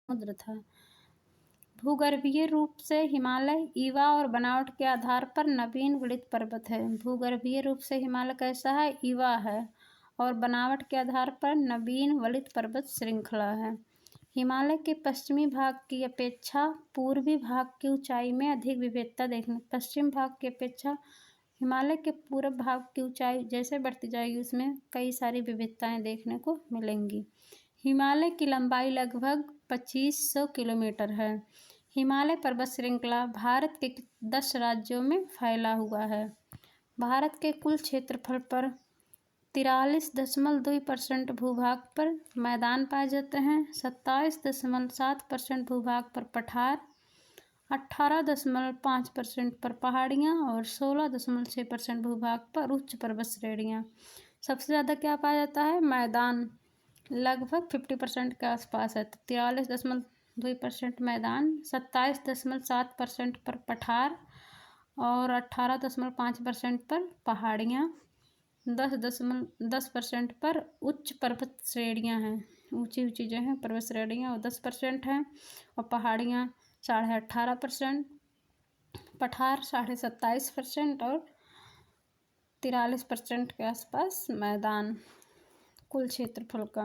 समुद्र था। भूगर्भीय रूप से हिमालय ईवा और बनावट के आधार पर नवीन वलित पर्वत है। भूगर्भीय रूप से हिमालय कैसा है? ईवा है और बनावट के आधार पर नवीन वलित पर्वत श्रृंखला है। हिमालय के पश्चिमी भाग की अपेक्षा पूर्वी भाग की ऊंचाई में अधिक विविधता देखने। पश्चिम भाग की अपेक्षा हिमालय के पूर्व भाग की ऊंचाई जैसे बढ़ती जाएगी उसमें कई सारी विविधताएं देखने को मिलेंगी। हिमालय की लंबाई लगभग 2500 किलोमीटर है। हिमालय पर्वत श्रृंखला भारत के 10 राज्यों में फैला हुआ है। भारत के कुल क्षेत्रफल पर 43.2% भूभाग पर मैदान पाए जाते हैं, 27.7% भूभाग पर पठार, 18.5% पर पहाड़ियाँ और 16.6% भूभाग पर उच्च पर्वत श्रेणियाँ। सबसे ज़्यादा क्या पाया जाता है? मैदान लगभग 50% के आसपास है। 43.2% मैदान, 27.7% पर पठार और 18.5% पर पहाड़ियाँ, 10% पर उच्च पर्वत श्रेणियाँ हैं। ऊंची ऊंची जो हैं पर्वत श्रेणियाँ वो 10% हैं और पहाड़ियाँ 18.5%, पठार 27.5% और 43% के आसपास मैदान कुल क्षेत्रफल का।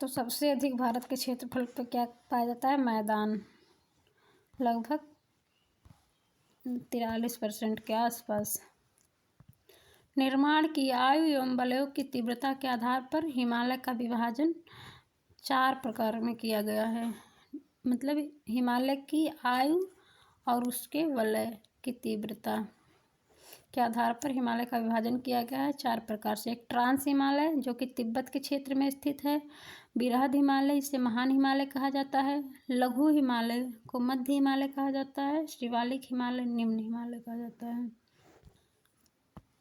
तो सबसे अधिक भारत के क्षेत्रफल पर क्या पाया जाता है? मैदान लगभग 43% के आसपास। निर्माण की आयु एवं वलयों की तीव्रता के आधार पर हिमालय का विभाजन 4 प्रकार में किया गया है। मतलब हिमालय की आयु और उसके वलय की तीव्रता के आधार पर हिमालय का विभाजन किया गया है 4 प्रकार से। एक ट्रांस हिमालय जो कि तिब्बत के क्षेत्र में स्थित है, बृहद हिमालय इसे महान हिमालय कहा जाता है, लघु हिमालय को मध्य हिमालय कहा जाता है, शिवालिक हिमालय निम्न हिमालय कहा जाता है।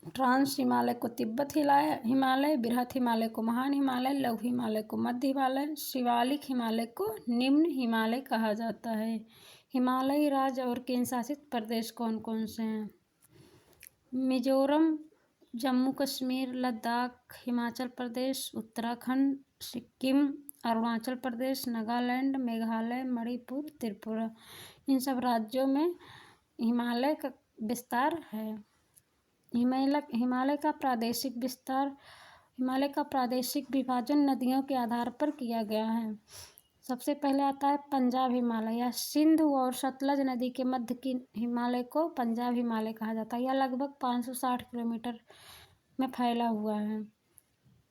ट्रांस हिमालय को तिब्बत हिमालय, बृहद हिमालय को महान हिमालय, लघु हिमालय को मध्य हिमालय, शिवालिक हिमालय को निम्न हिमालय कहा जाता है। हिमालयी राज्य और केंद्र शासित प्रदेश कौन कौन से हैं? मिजोरम, जम्मू कश्मीर, लद्दाख, हिमाचल प्रदेश, उत्तराखंड, सिक्किम, अरुणाचल प्रदेश, नागालैंड, मेघालय, मणिपुर, त्रिपुरा। इन सब राज्यों में हिमालय का विस्तार है। हिमालय का प्रादेशिक विस्तार, हिमालय का प्रादेशिक विभाजन नदियों के आधार पर किया गया है। सबसे पहले आता है पंजाब हिमालय। यह सिंधु और सतलज नदी के मध्य की हिमालय को पंजाब हिमालय कहा जाता है। यह लगभग 560 किलोमीटर में फैला हुआ है।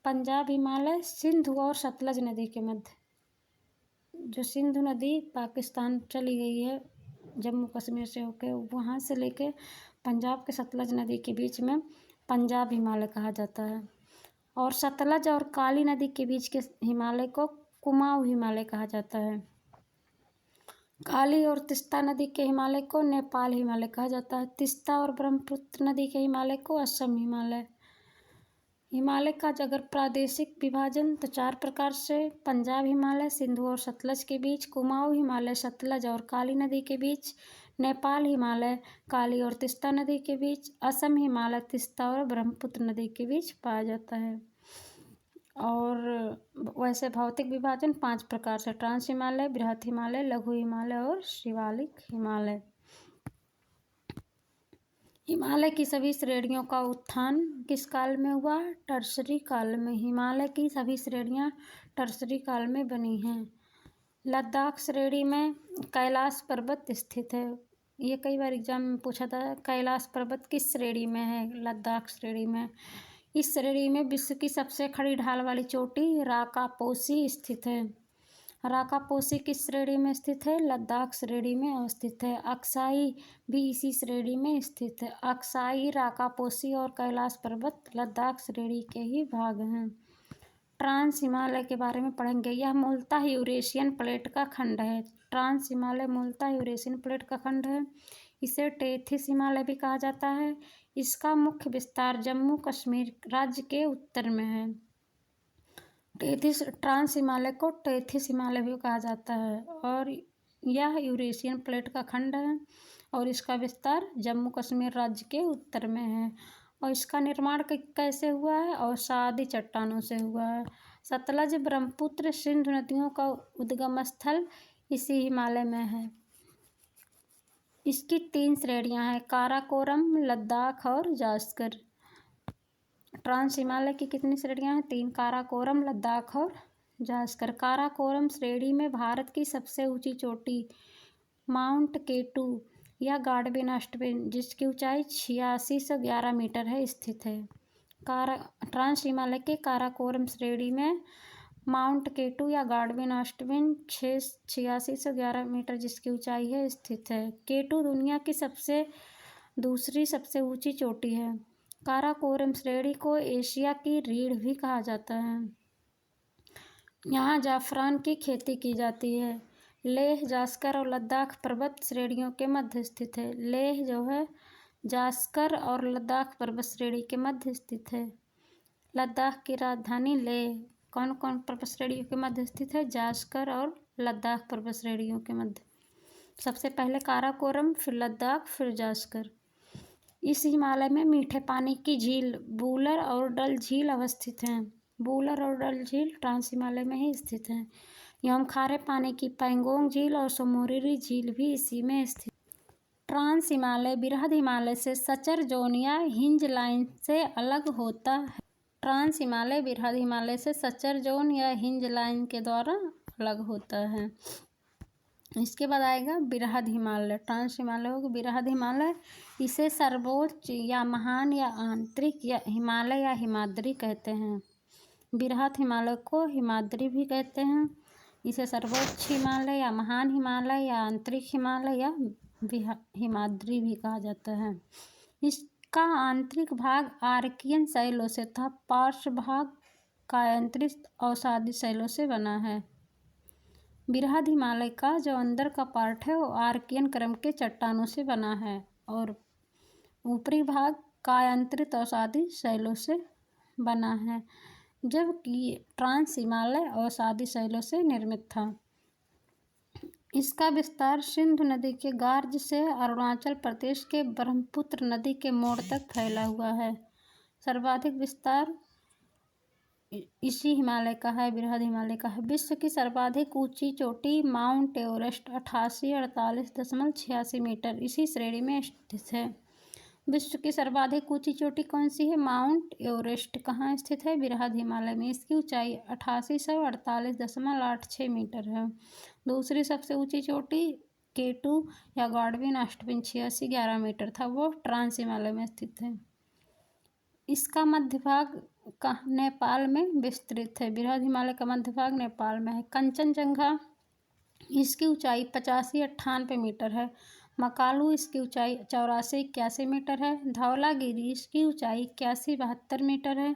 पंजाब हिमालय सिंधु और सतलज नदी के मध्य, जो सिंधु नदी पाकिस्तान चली गई है जम्मू कश्मीर से होकर, वहाँ से लेके पंजाब के सतलज नदी के बीच में पंजाब हिमालय कहा जाता है। और सतलज और काली नदी के बीच के हिमालय को कुमाऊं हिमालय कहा जाता है। काली और तीस्ता नदी के हिमालय को नेपाल हिमालय कहा जाता है। तीस्ता और ब्रह्मपुत्र नदी के हिमालय को असम हिमालय। हिमालय का अगर प्रादेशिक विभाजन तो 4 प्रकार से: पंजाब हिमालय सिंधु और सतलज के बीच, कुमाऊं हिमालय सतलज और काली नदी के बीच, नेपाल हिमालय काली और तीस्ता नदी के बीच, असम हिमालय तीस्ता और ब्रह्मपुत्र नदी के बीच पाया जाता है। और वैसे भौतिक विभाजन 5 प्रकार से: ट्रांस हिमालय, बृहद हिमालय, लघु हिमालय और शिवालिक हिमालय। हिमालय की सभी श्रेणियों का उत्थान किस काल में हुआ? टर्सरी काल में। हिमालय की सभी श्रेणियां टर्सरी काल में बनी हैं। लद्दाख श्रेणी में कैलाश पर्वत स्थित है। ये कई बार एग्जाम में पूछा था, कैलाश पर्वत किस श्रेणी में है? लद्दाख श्रेणी में। इस श्रेणी में विश्व की सबसे खड़ी ढाल वाली चोटी राकापोसी स्थित है। राकापोसी किस श्रेणी में स्थित है? लद्दाख श्रेणी में अवस्थित है। अक्साई भी इसी श्रेणी में स्थित है। अक्साई, राकापोसी और कैलाश पर्वत लद्दाख श्रेणी के ही भाग हैं। ट्रांस हिमालय के बारे में पढ़ेंगे। यह मूलतः यूरेशियन प्लेट का खंड है। ट्रांस हिमालय मूलतः यूरेशियन प्लेट का खंड है। इसे टेथिस हिमालय भी कहा जाता है। इसका मुख्य विस्तार जम्मू कश्मीर राज्य के उत्तर में है। ट्रांस हिमालय को टेथिस हिमालय भी कहा जाता है और यह यूरेशियन प्लेट का खंड है और इसका विस्तार जम्मू कश्मीर राज्य के उत्तर में है। और इसका निर्माण कैसे हुआ है? अवसादी चट्टानों से हुआ है। सतलज, ब्रह्मपुत्र, सिंधु नदियों का उद्गम स्थल इसी हिमालय में है। इसकी 3 श्रेणियां हैं, काराकोरम, लद्दाख और जास्कर। ट्रांस हिमालय की कितनी श्रेणियां हैं? 3, काराकोरम, लद्दाख और जास्कर। काराकोरम श्रेणी में भारत की सबसे ऊंची चोटी माउंट केटू या गाडविन अस्टविन, जिसकी ऊंचाई 8611 मीटर है, स्थित है। ट्रांस हिमालय के काराकोरम श्रेणी में माउंट केटू या गाडविन अस्टविन 8611 मीटर, जिसकी ऊंचाई है, स्थित है। केटू दुनिया की दूसरी सबसे ऊंची चोटी है। काराकोरम श्रेणी को एशिया की रीढ़ भी कहा जाता है। यहाँ जाफरान की खेती की जाती है। लेह, जास्कर और लद्दाख पर्वत श्रेणियों के मध्य स्थित है। लेह जो है जास्कर और लद्दाख पर्वत श्रेणी के मध्य स्थित है। लद्दाख की राजधानी लेह कौन कौन पर्वत श्रेणियों के मध्य स्थित है? जास्कर और लद्दाख पर्वत श्रेणियों के मध्य। सबसे पहले काराकोरम, फिर लद्दाख, फिर जास्कर। इस हिमालय में मीठे पानी की झील वूलर और डल झील अवस्थित हैं। वूलर और डल झील ट्रांस हिमालय में ही स्थित हैं। एवं खारे पानी की पैंगोंग झील और सोमोरिरी झील भी इसी में स्थित। ट्रांस हिमालय बृहद हिमालय से सचर जोन या हिंज लाइन से अलग होता है। ट्रांस हिमालय बृहद हिमालय से सचर जोन या हिंज लाइन के द्वारा अलग होता है। इसके बाद आएगा बृहद हिमालय। ट्रांस हिमालय होगा बृहद हिमालय। इसे सर्वोच्च या महान या आंतरिक या हिमालय या हिमाद्री कहते हैं। बृहद हिमालय को हिमाद्री भी कहते हैं। इसे सर्वोच्च हिमालय या महान हिमालय या आंतरिक हिमालय या हिमाद्री भी कहा जाता है। इसका आंतरिक भाग आर्कियन शैलों से तथा पार्श्व भाग कायांतरित अवसादी शैलों से बना है। बृहद हिमालय का जो अंदर का पार्ट है वो आर्कियन क्रम के चट्टानों से बना है और ऊपरी भाग कायांतरित अवसादी शैलों से बना है, जबकि ट्रांस हिमालय अवसादी शैलों से निर्मित था। इसका विस्तार सिंधु नदी के गार्ज से अरुणाचल प्रदेश के ब्रह्मपुत्र नदी के मोड़ तक फैला हुआ है। सर्वाधिक विस्तार इसी हिमालय का है, बृहद हिमालय का है। विश्व की सर्वाधिक ऊंची चोटी माउंट एवरेस्ट 8848.86 मीटर इसी श्रेणी में स्थित है। विश्व की सर्वाधिक ऊंची चोटी कौन सी है? Mount Everest. कहाँ स्थित है? बृहद हिमालय में। इसकी ऊंचाई 8848.86 मीटर है। दूसरी सबसे ऊंची चोटी केटू या गाडविन अस्टविन 8611 मीटर था, वो ट्रांस हिमालय में स्थित है। इसका मध्य भाग नेपाल में विस्तृत है। बृहद हिमालय का मध्य भाग नेपाल में है। कंचनजंगा, इसकी ऊंचाई 8598 मीटर है। मकालू, इसकी ऊंचाई 8481 मीटर है। धौलागिरी, इसकी ऊंचाई 8172 मीटर है।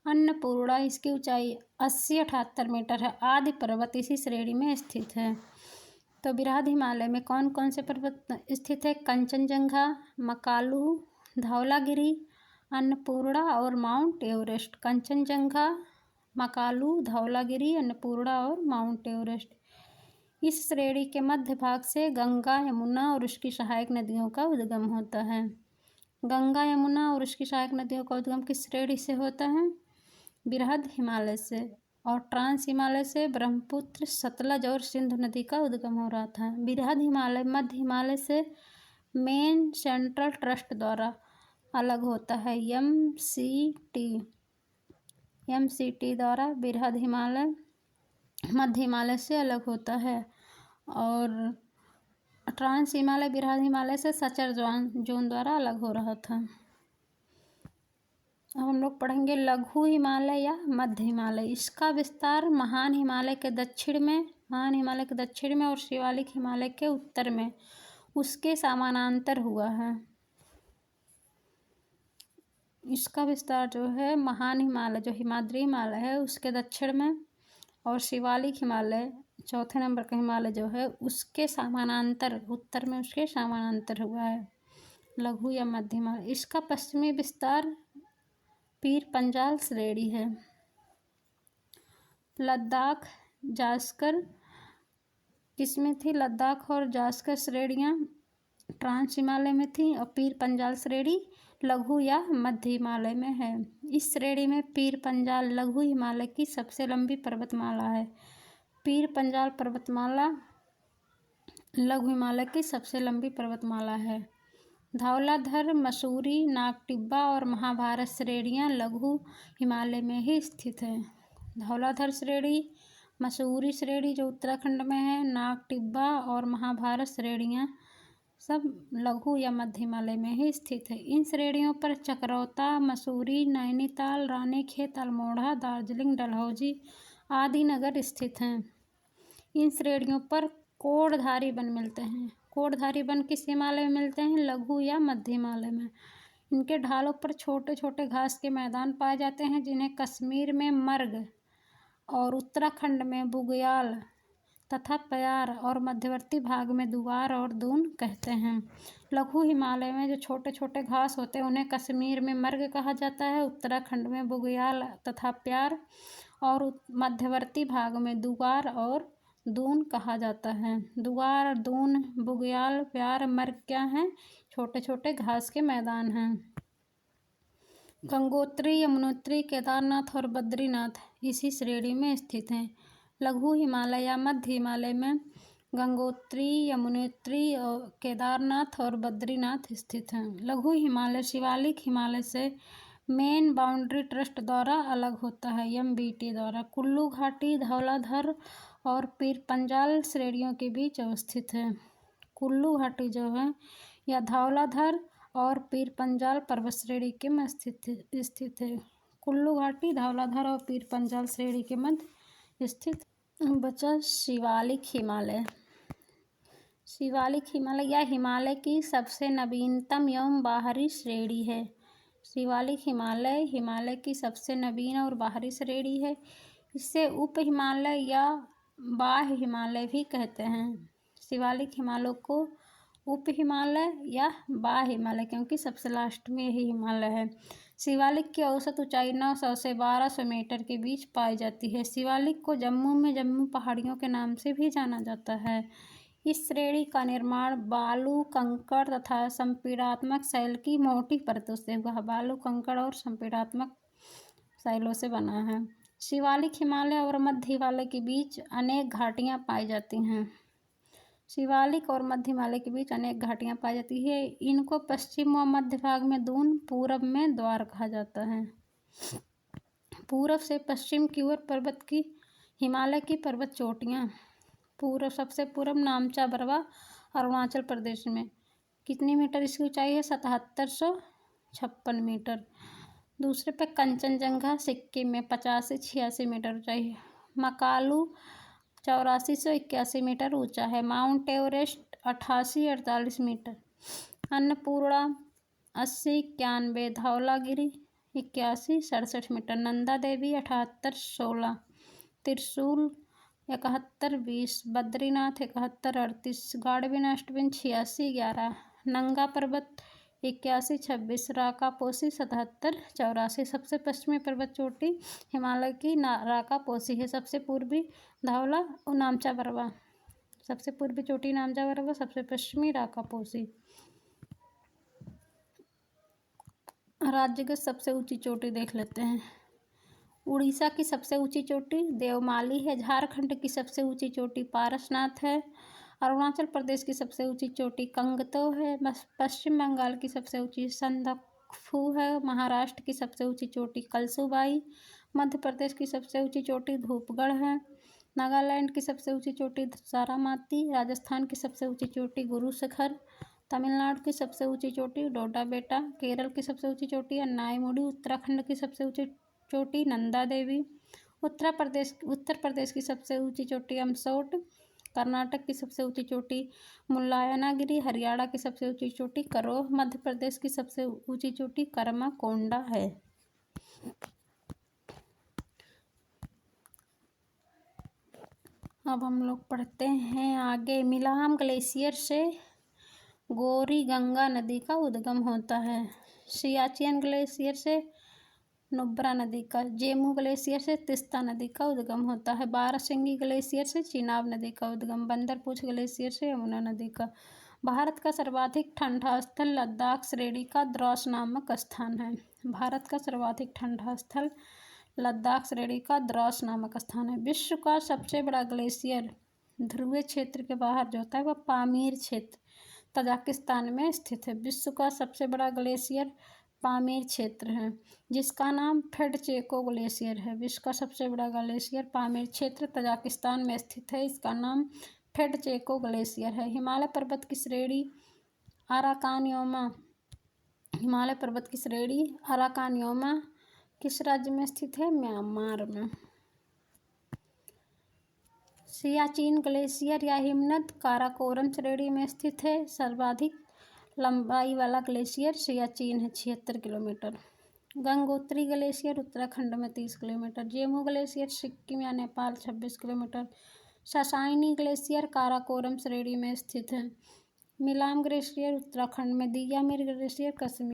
अन्नपूर्णा, इसकी ऊंचाई 8078 मीटर है। आदि पर्वत इसी श्रेणी में स्थित है। तो बृहद हिमालय में कौन कौन से पर्वत स्थित है? कंचनजंगा, मकालू, धौलागिरी, अन्नपूर्णा और माउंट एवरेस्ट। कंचनजंगा, मकालू, धौलागिरी, अन्नपूर्णा और माउंट एवरेस्ट। इस श्रेणी के मध्य भाग से गंगा, यमुना और उसकी सहायक नदियों का उद्गम होता है। गंगा, यमुना और उसकी सहायक नदियों का उद्गम किस श्रेणी से होता है? बृहद हिमालय से। और ट्रांस हिमालय से ब्रह्मपुत्र, सतलज और सिंधु नदी का उद्गम हो रहा था। बृहद हिमालय मध्य हिमालय से मेन सेंट्रल ट्रस्ट द्वारा अलग होता है। एमसीटी द्वारा बृहद हिमालय मध्य हिमालय से अलग होता है और ट्रांस हिमालय बृहद हिमालय से सचर जोन द्वारा अलग हो रहा था। अब हम लोग पढ़ेंगे लघु हिमालय या मध्य हिमालय। इसका विस्तार महान हिमालय के दक्षिण में और शिवालिक हिमालय के उत्तर में उसके समानांतर हुआ है। इसका विस्तार जो है महान हिमालय जो हिमाद्री हिमालय है उसके दक्षिण में और शिवालिक हिमालय चौथे नंबर का हिमालय जो है उसके समानांतर उत्तर में उसके समानांतर हुआ है। लघु या मध्य हिमालय। इसका पश्चिमी विस्तार पीर पंजाल श्रेणी है। लद्दाख, जास्कर किसमें थी? लद्दाख और जास्कर श्रेणियाँ ट्रांस हिमालय में थी और पीर पंजाल श्रेणी लघु या मध्य हिमालय में है। इस श्रेणी में पीर पंजाल लघु हिमालय की सबसे लंबी पर्वतमाला है। पीर पंजाल पर्वतमाला लघु हिमालय की सबसे लंबी पर्वतमाला है। धौलाधर, मसूरी, नागटिब्बा और महाभारत श्रेणियाँ लघु हिमालय में ही स्थित हैं। धौलाधर श्रेणी, मसूरी श्रेणी जो उत्तराखंड में है, नागटिब्बा और महाभारत श्रेणियाँ सब लघु या मध्य हिमालय में ही स्थित है। इन श्रेणियों पर चकरौता, मसूरी, नैनीताल, रानीखेत, अल्मोड़ा, दार्जिलिंग, डलहौजी आदि नगर स्थित हैं। इन श्रेणियों पर कोढ़धारी वन मिलते हैं। कोढ़धारी वन किस हिमालय में मिलते हैं? लघु या मध्य हिमालय में। इनके ढालों पर छोटे छोटे घास के मैदान पाए जाते हैं जिन्हें कश्मीर में मर्ग और उत्तराखंड में बुग्याल तथा प्यार और मध्यवर्ती भाग में दुआर और दून कहते हैं। लघु हिमालय में जो छोटे छोटे घास होते हैं उन्हें कश्मीर में मर्ग कहा जाता है, उत्तराखंड में बुग्याल तथा प्यार और मध्यवर्ती भाग में दुआर और दून कहा जाता है। दुआर, दून, बुग्याल, प्यार, मर्ग क्या हैं? छोटे छोटे घास के मैदान हैं। गंगोत्री, यमुनोत्री, केदारनाथ और बद्रीनाथ इसी श्रेणी में स्थित हैं। लघु हिमालय या मध्य हिमालय में गंगोत्री, यमुनोत्री, केदारनाथ और बद्रीनाथ स्थित हैं। लघु हिमालय शिवालिक हिमालय से मेन बाउंड्री ट्रस्ट द्वारा अलग होता है, MBT द्वारा। कुल्लू घाटी, धौलाधर और पीर पंजाल श्रेणियों के बीच अवस्थित है। कुल्लू घाटी जो है यह धौलाधर और पीर पंजाल पर्वत श्रेणी के में स्थित है। कुल्लू घाटी धौलाधर और पीर पंजाल श्रेणी के मध्य स्थित। बचा शिवालिक हिमालय। शिवालिक हिमालय या हिमालय की सबसे नवीनतम एवं बाहरी श्रेणी है। शिवालिक हिमालय हिमालय की सबसे नवीन और बाहरी श्रेणी है। इसे उप हिमालय या बाह्य हिमालय भी कहते हैं। शिवालिक हिमालय को उप हिमालय या बाह्य हिमालय, क्योंकि सबसे लास्ट में यही हिमालय है। शिवालिक की औसत ऊंचाई 900 से 1200 मीटर के बीच पाई जाती है। शिवालिक को जम्मू में जम्मू पहाड़ियों के नाम से भी जाना जाता है। इस श्रेणी का निर्माण बालू, कंकड़ तथा संपीड़ात्मक शैल की मोटी परतों से हुआ। बालू, कंकड़ और संपीड़ात्मक शैलों से बना है। शिवालिक हिमालय और मध्य हिमालय के बीच अनेक घाटियाँ पाई जाती हैं। शिवालिक और मध्य हिमालय के बीच अनेक घाटियाँ पाई जाती है। इनको पश्चिम व मध्य भाग में दून, पूरब में द्वार कहा जाता है। पूरब से पश्चिम की ओर पर्वत की हिमालय की पर्वत चोटियाँ। पूरब, सबसे पूरब नामचा बरवा अरुणाचल प्रदेश में। कितनी मीटर इसकी ऊंचाई है? 7756 मीटर। दूसरे पे कंचनजंगा सिक्किम में 50 से 86 मीटर ऊंचाई है। मकालू 84 से 81 मीटर ऊंचा है। Mount Everest 88-48 metre. Annapurna 80-91। Dhaulagiri 81-67 metre. Nanda Devi 78-16। Trishul 71-20। Badrinath 71-38। गाडविन अष्टविन 86-11। नंगा पर्वत 81-26। राकापोसी 77-84। सबसे पश्चिमी पर्वत चोटी हिमालय की राकापोसी है। सबसे पूर्वी धौला और नामचा बरवा। सबसे पूर्वी चोटी नामचा बरवा, सबसे पश्चिमी राकापोसी। राज्य की सबसे ऊंची चोटी देख लेते हैं। उड़ीसा की सबसे ऊंची चोटी देवमाली है। झारखंड की सबसे ऊंची चोटी पारसनाथ है। अरुणाचल प्रदेश की सबसे ऊंची चोटी कंगतो है। पश्चिम बंगाल की सबसे ऊंची संदकफू है। महाराष्ट्र की सबसे ऊंची चोटी कलसूबाई। मध्य प्रदेश की सबसे ऊंची चोटी धूपगढ़ है। नागालैंड की सबसे ऊंची चोटी सारामाती। राजस्थान की सबसे ऊंची चोटी गुरु शिखर। तमिलनाडु की सबसे ऊंची चोटी डोडा बेटा। केरल की सबसे ऊंची चोटी अन्नाईमुडी। उत्तराखंड की सबसे ऊंची चोटी नंदा देवी। उत्तर प्रदेश की सबसे ऊंची चोटी अमसोट। कर्नाटक की सबसे ऊंची चोटी मुल्लायनागिरी। हरियाणा की सबसे ऊंची चोटी करोह। मध्य प्रदेश की सबसे ऊंची चोटी करमाकोंडा है। अब हम लोग पढ़ते हैं आगे। मिलाम ग्लेशियर से गौरी गंगा नदी का उद्गम होता है। सियाचिन ग्लेशियर से नुब्रा नदी का। जेमू ग्लेशियर से तिस्ता नदी का उद्गम होता है। बारासिंगी ग्लेशियर से चिनाब नदी का उद्गम। बंदरपूछ ग्लेशियर से यमुना नदी का। भारत का सर्वाधिक ठंडा स्थल लद्दाख श्रेणी का द्रौस नामक स्थान है। भारत का सर्वाधिक ठंडा स्थल लद्दाख श्रेणी का द्रौस नामक स्थान है। विश्व का सबसे बड़ा ग्लेशियर ध्रुवीय क्षेत्र के बाहर जो होता है वह पामीर क्षेत्र तजाकिस्तान में स्थित है। विश्व का सबसे बड़ा ग्लेशियर पामीर क्षेत्र है, जिसका नाम फेडचेको ग्लेशियर है। विश्व का सबसे बड़ा ग्लेशियर पामीर क्षेत्र तजाकिस्तान में स्थित है, इसका नाम फेडचेको ग्लेशियर है। हिमालय पर्वत की श्रेणी अराकानयोमा हिमालय पर्वत की श्रेणी अराकानयोमा किस राज्य में स्थित है? म्यांमार में। सियाचिन ग्लेशियर या हिमनद काराकोरम श्रेणी में स्थित है। सर्वाधिक लंबाई वाला ग्लेशियर सियाचिन है, 76 किलोमीटर। गंगोत्री ग्लेशियर उत्तराखंड में 30 किलोमीटर। जेमू ग्लेशियर सिक्किम या नेपाल 26 किलोमीटर। ससाइनी ग्लेशियर काराकोरम श्रेणी में स्थित है। मिलाम ग्लेशियर उत्तराखंड में। दियामिर ग्लेशियर कश्मीर